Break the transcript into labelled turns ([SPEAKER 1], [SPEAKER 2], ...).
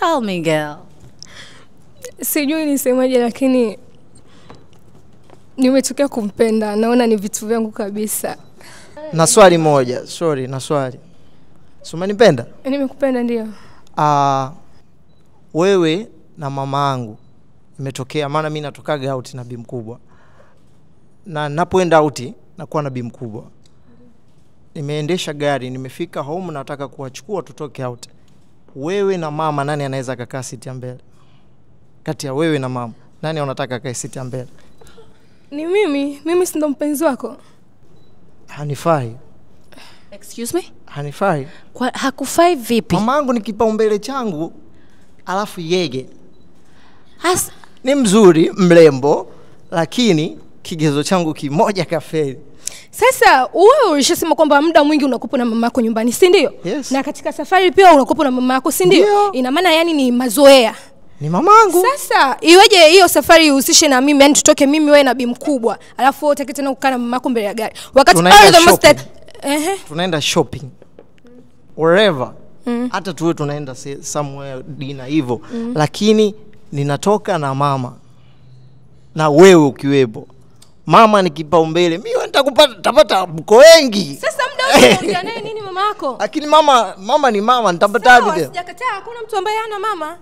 [SPEAKER 1] Tell me, girl.
[SPEAKER 2] Sijui nisemaje lakini nimetokea kumpenda. Naona ni vitu vyangu kabisa.
[SPEAKER 3] Na swali moja, sorry, na swali. So umenipenda?
[SPEAKER 2] Nimekupenda ndio.
[SPEAKER 3] Wewe na mama yangu imetokea, maana mimi natokaga out na bi mkubwa. Na ninapoenda out nakuwa na bi mkubwa. Nimeendesha gari, nimefika home, nataka kuwachukua tutoke out. Wewe na mama, nani anaweza kukaa siti ya mbele? Kati ya wewe na mama, nani unataka kae siti ya mbele?
[SPEAKER 2] Ni mimi. Mimi si ndo mpenzi wako?
[SPEAKER 3] Hanifai.
[SPEAKER 1] Excuse me?
[SPEAKER 3] Hanifai.
[SPEAKER 1] Kwa hakufai vipi?
[SPEAKER 3] Mamangu ni kipaumbele changu, alafu yeye ni mzuri, mrembo, lakini kigezo changu kimoja kafeli.
[SPEAKER 2] Sasa wewe ulishasema kwamba muda mwingi unakupa na mama yako nyumbani, si ndio?
[SPEAKER 3] Yes.
[SPEAKER 2] Na katika safari pia unakupa na mama yako, si ndio? Ina maana yani ni mazoea.
[SPEAKER 3] Ni mamangu.
[SPEAKER 2] Sasa iweje hiyo safari ihusishe na mimi, yani tutoke mimi wewe na bi mkubwa, alafu utaki tena kukaa na mama yako mbele ya gari. Wakati all the most
[SPEAKER 3] tunaenda shopping. Wherever. Hata tuwe tunaenda somewhere dinner hivyo. Lakini ninatoka na mama. Na wewe ukiwepo. Mama ni kipaumbele. Mimi nitapata mko wengi.
[SPEAKER 2] Sasa muda wote unaongea naye nini mama yako?
[SPEAKER 3] Lakini mama ni mama, nitapata vipi?
[SPEAKER 2] Sijakataa, hakuna mtu ambaye hana mama.